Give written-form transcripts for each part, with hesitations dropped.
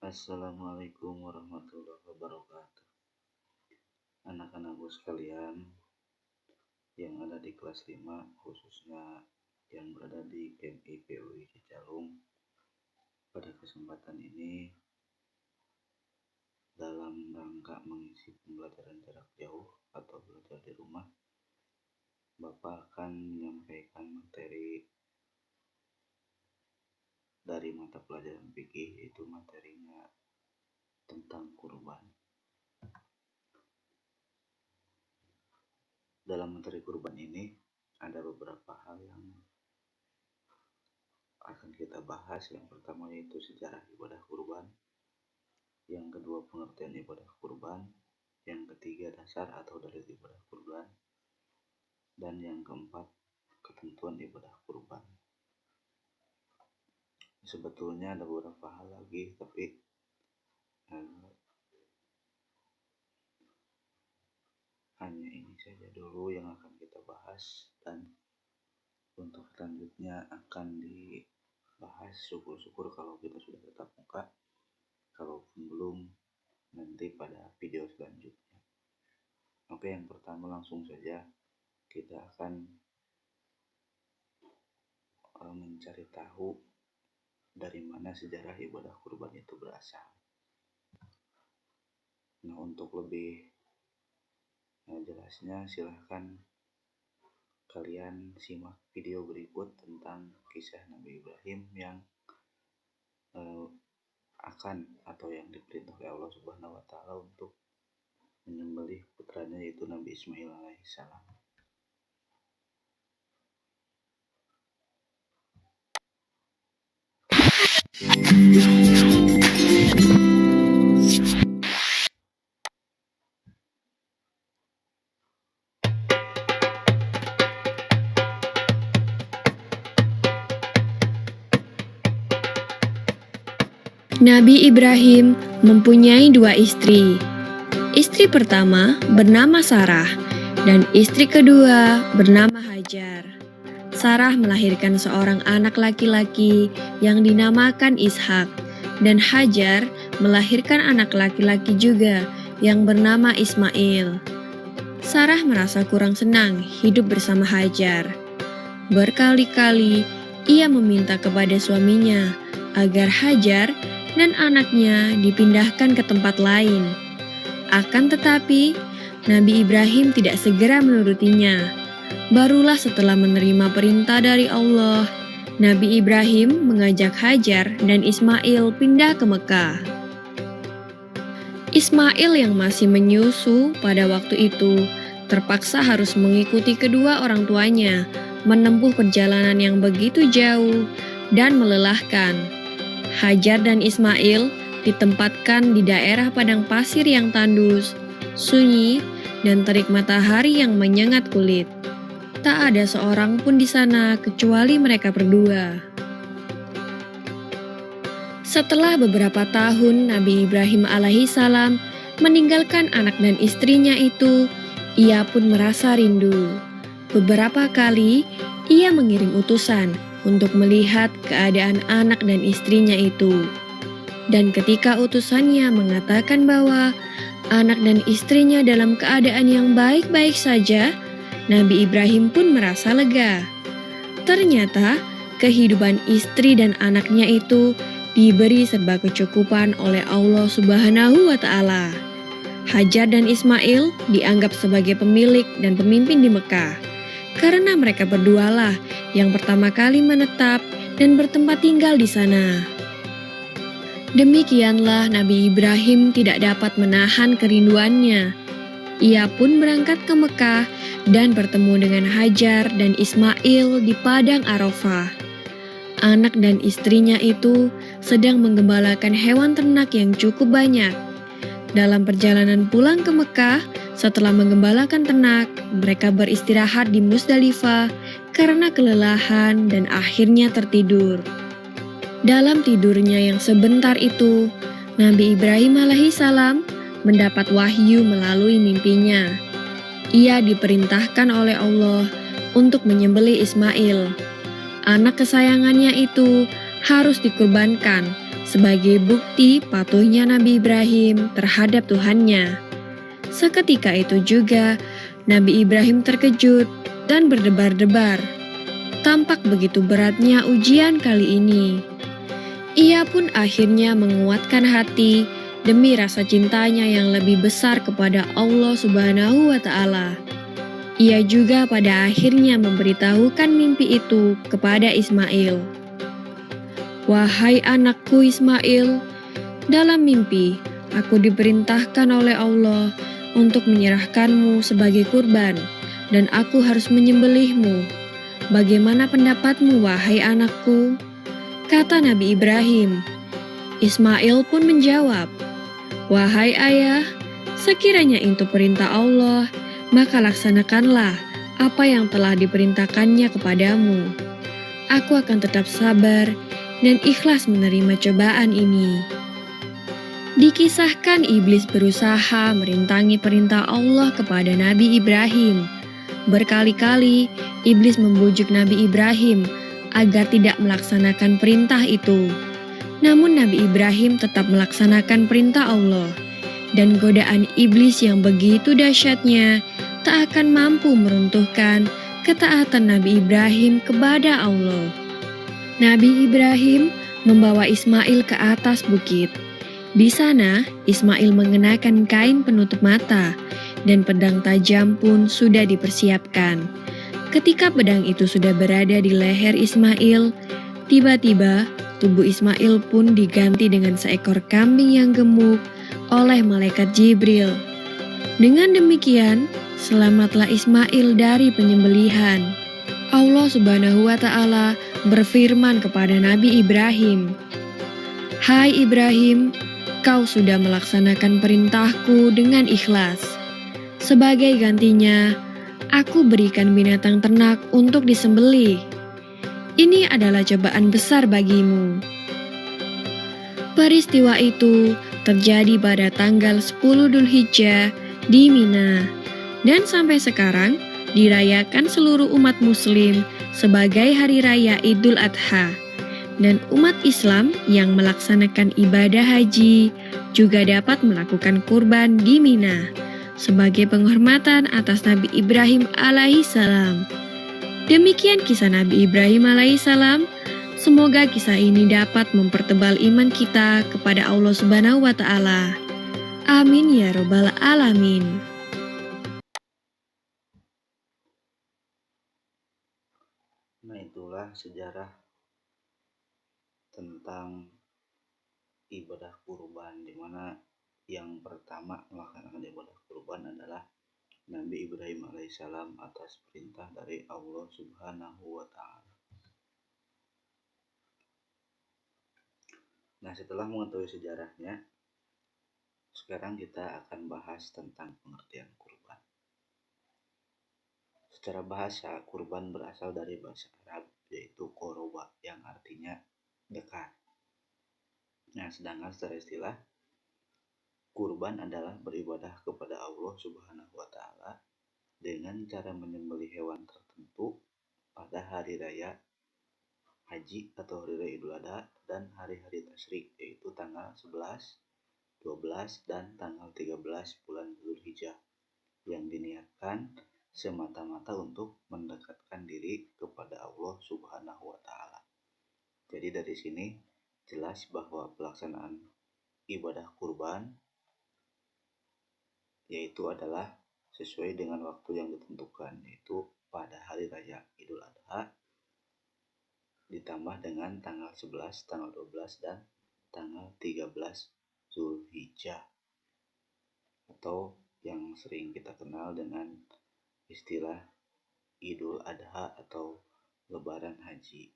Assalamualaikum warahmatullahi wabarakatuh. Anak-anakku sekalian yang ada di kelas 5, khususnya yang berada di MIPUI Cicalung, pada kesempatan ini dalam rangka mengisi pembelajaran jarak jauh atau belajar di rumah, Bapak akan menyampaikan materi dari mata pelajaran fikih, yaitu materinya tentang kurban. Dalam materi kurban ini ada beberapa hal yang akan kita bahas. Yang pertama yaitu sejarah ibadah kurban, yang kedua pengertian ibadah kurban, yang ketiga dasar atau dalil ibadah kurban, dan yang keempat ketentuan ibadah kurban. Sebetulnya ada beberapa hal lagi, tapi hanya ini saja dulu yang akan kita bahas, dan untuk selanjutnya akan dibahas. Syukur-syukur kalau kita sudah tetap muka, kalaupun belum nanti pada video selanjutnya. Oke, yang pertama langsung saja kita akan mencari tahu dari mana sejarah ibadah kurban itu berasal. Nah, untuk lebih jelasnya silahkan kalian simak video berikut tentang kisah Nabi Ibrahim yang akan atau yang diperintah oleh Allah Subhanahu wa Ta'ala untuk menyembelih putranya, yaitu Nabi Ismail alaihissalam. Nabi Ibrahim mempunyai 2 istri. Istri pertama bernama Sarah dan istri kedua bernama Hajar. Sarah melahirkan seorang anak laki-laki yang dinamakan Ishak, dan Hajar melahirkan anak laki-laki juga yang bernama Ismail. Sarah merasa kurang senang hidup bersama Hajar. Berkali-kali ia meminta kepada suaminya agar Hajar dan anaknya dipindahkan ke tempat lain. Akan tetapi, Nabi Ibrahim tidak segera menurutinya. Barulah setelah menerima perintah dari Allah, Nabi Ibrahim mengajak Hajar dan Ismail pindah ke Mekah. Ismail yang masih menyusu pada waktu itu terpaksa harus mengikuti kedua orang tuanya menempuh perjalanan yang begitu jauh dan melelahkan. Hajar dan Ismail ditempatkan di daerah padang pasir yang tandus, sunyi, dan terik matahari yang menyengat kulit. Tak ada seorang pun di sana kecuali mereka berdua. Setelah beberapa tahun Nabi Ibrahim alaihissalam meninggalkan anak dan istrinya itu, ia pun merasa rindu. Beberapa kali ia mengirim utusan untuk melihat keadaan anak dan istrinya itu. Dan ketika utusannya mengatakan bahwa anak dan istrinya dalam keadaan yang baik-baik saja, Nabi Ibrahim pun merasa lega. Ternyata kehidupan istri dan anaknya itu diberi serba kecukupan oleh Allah Subhanahu wa Ta'ala. Hajar dan Ismail dianggap sebagai pemilik dan pemimpin di Mekah, karena mereka berdualah yang pertama kali menetap dan bertempat tinggal di sana. Demikianlah Nabi Ibrahim tidak dapat menahan kerinduannya. Ia pun berangkat ke Mekah dan bertemu dengan Hajar dan Ismail di padang Arafah. Anak dan istrinya itu sedang menggembalakan hewan ternak yang cukup banyak. Dalam perjalanan pulang ke Mekah, setelah menggembalakan ternak, mereka beristirahat di Musdalifah karena kelelahan dan akhirnya tertidur. Dalam tidurnya yang sebentar itu, Nabi Ibrahim alaihissalam mendapat wahyu melalui mimpinya. Ia diperintahkan oleh Allah untuk menyembelih Ismail. Anak kesayangannya itu harus dikurbankan sebagai bukti patuhnya Nabi Ibrahim terhadap Tuhannya. Seketika itu juga, Nabi Ibrahim terkejut dan berdebar-debar. Tampak begitu beratnya ujian kali ini. Ia pun akhirnya menguatkan hati demi rasa cintanya yang lebih besar kepada Allah Subhanahu wa Ta'ala. Ia juga pada akhirnya memberitahukan mimpi itu kepada Ismail. "Wahai anakku Ismail, dalam mimpi aku diperintahkan oleh Allah untuk menyerahkanmu sebagai kurban, dan aku harus menyembelihmu. Bagaimana pendapatmu, wahai anakku?" kata Nabi Ibrahim. Ismail pun menjawab, "Wahai ayah, sekiranya itu perintah Allah, maka laksanakanlah apa yang telah diperintahkannya kepadamu. Aku akan tetap sabar dan ikhlas menerima cobaan ini." Dikisahkan iblis berusaha merintangi perintah Allah kepada Nabi Ibrahim. Berkali-kali iblis membujuk Nabi Ibrahim agar tidak melaksanakan perintah itu. Namun Nabi Ibrahim tetap melaksanakan perintah Allah, dan godaan iblis yang begitu dahsyatnya tak akan mampu meruntuhkan ketaatan Nabi Ibrahim kepada Allah. Nabi Ibrahim membawa Ismail ke atas bukit. Di sana, Ismail mengenakan kain penutup mata, dan pedang tajam pun sudah dipersiapkan. Ketika pedang itu sudah berada di leher Ismail, tiba-tiba tubuh Ismail pun diganti dengan seekor kambing yang gemuk oleh malaikat Jibril. Dengan demikian, selamatlah Ismail dari penyembelihan. Allah Subhanahu wa Ta'ala berfirman kepada Nabi Ibrahim, "Hai Ibrahim, kau sudah melaksanakan perintahku dengan ikhlas. Sebagai gantinya, aku berikan binatang ternak untuk disembelih. Ini adalah cobaan besar bagimu." Peristiwa itu terjadi pada tanggal 10 Dzulhijjah di Mina, dan sampai sekarang dirayakan seluruh umat muslim sebagai hari raya Idul Adha. Dan umat Islam yang melaksanakan ibadah haji juga dapat melakukan kurban di Mina sebagai penghormatan atas Nabi Ibrahim alaihissalam. Demikian kisah Nabi Ibrahim alaihissalam. Semoga kisah ini dapat mempertebal iman kita kepada Allah Subhanahu wa Ta'ala. Amin ya Robbal 'Alamin. Nah, itulah sejarah tentang ibadah kurban, di mana yang pertama melaksanakan ibadah kurban adalah Nabi Ibrahim alaihissalam atas perintah dari Allah Subhanahu wa Ta'ala. Nah, setelah mengetahui sejarahnya, sekarang kita akan bahas tentang pengertian kurban. Secara bahasa, kurban berasal dari bahasa Arab, yaitu koroba, yang artinya dekat. Nah, sedangkan secara istilah, kurban adalah beribadah kepada Allah Subhanahu wa Ta'ala dengan cara menyembelih hewan tertentu pada hari raya haji atau hari raya Idul Adha dan hari-hari tasyrik, yaitu tanggal 11, 12, dan tanggal 13 bulan Dzulhijjah, yang diniatkan semata-mata untuk mendekatkan diri kepada Allah Subhanahu wa Ta'ala. Jadi dari sini jelas bahwa pelaksanaan ibadah kurban yaitu adalah sesuai dengan waktu yang ditentukan, yaitu pada hari raya Idul Adha ditambah dengan tanggal 11, tanggal 12, dan tanggal 13 Dzulhijjah, atau yang sering kita kenal dengan istilah Idul Adha atau Lebaran Haji.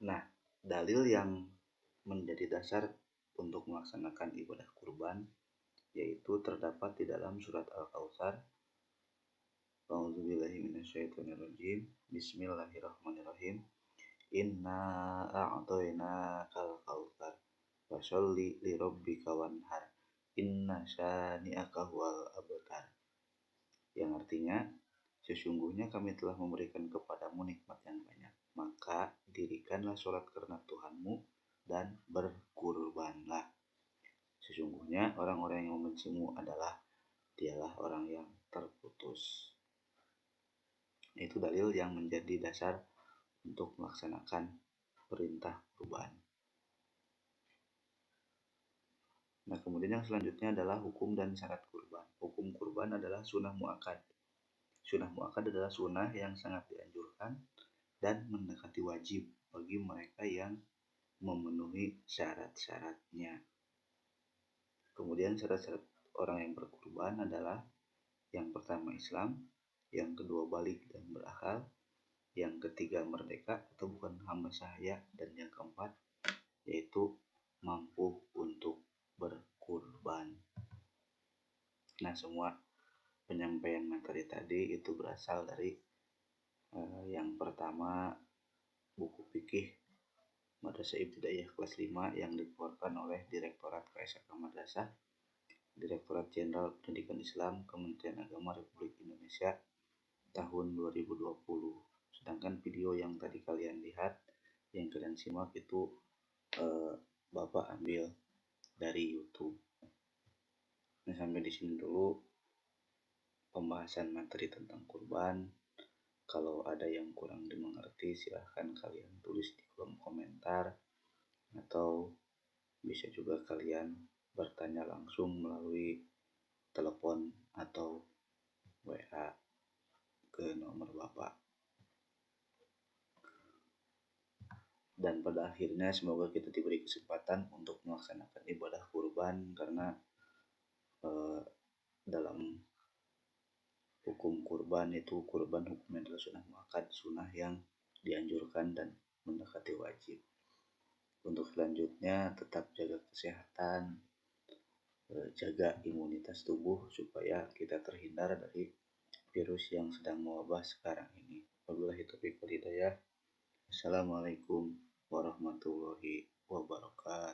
Nah, dalil yang menjadi dasar untuk melaksanakan ibadah kurban yaitu terdapat di dalam surat Al-Kautsar. A'udzubillahi minasyaitonirrajim. Bismillahirrahmanirrahim. Inna a'tainakal kautsar fasholli lirabbika wanhar. Inna syani'aka huwal abtar. Yang artinya, sesungguhnya kami telah memberikan kepadamu nikmat yang banyak, maka dirikanlah sholat karena Tuhanmu dan berkurbanlah. Sesungguhnya orang-orang yang membencimu dialah orang yang terputus. Itu dalil yang menjadi dasar untuk melaksanakan perintah kurban. Nah, kemudian yang selanjutnya adalah hukum dan syarat kurban. Hukum kurban adalah sunnah muakkad. Sunnah muakkad adalah sunnah yang sangat dianjurkan dan mendekati wajib bagi mereka yang memenuhi syarat-syaratnya. Kemudian syarat-syarat orang yang berkurban adalah yang pertama Islam, yang kedua balik dan berakal, yang ketiga merdeka atau bukan hamba sahaya, dan yang keempat yaitu mampu untuk berkurban. Nah, semua penyampaian materi tadi itu berasal dari yang pertama buku fikih Madrasah Ibtidaiyah kelas 5 yang dikeluarkan oleh Direktorat KSK Madrasah, Direktorat Jenderal Pendidikan Islam, Kementerian Agama Republik Indonesia tahun 2020. Sedangkan video yang tadi kalian lihat, yang kalian simak itu Bapak ambil dari YouTube. Nah, sampai di sini dulu pembahasan materi tentang kurban. Kalau ada yang kurang dimengerti, silahkan kalian tulis di kolom komentar, atau bisa juga kalian bertanya langsung melalui telepon atau WA ke nomor Bapak. Dan pada akhirnya semoga kita diberi kesempatan untuk melaksanakan ibadah kurban, karena dalam hukum kurban itu kurban hukumnya adalah sunnah muakkad, sunnah yang dianjurkan dan mendekati wajib. Untuk selanjutnya tetap jaga kesehatan, jaga imunitas tubuh supaya kita terhindar dari virus yang sedang mewabah sekarang ini. Wabillahi taufiq wal hidayah. Assalamualaikum warahmatullahi wabarakatuh.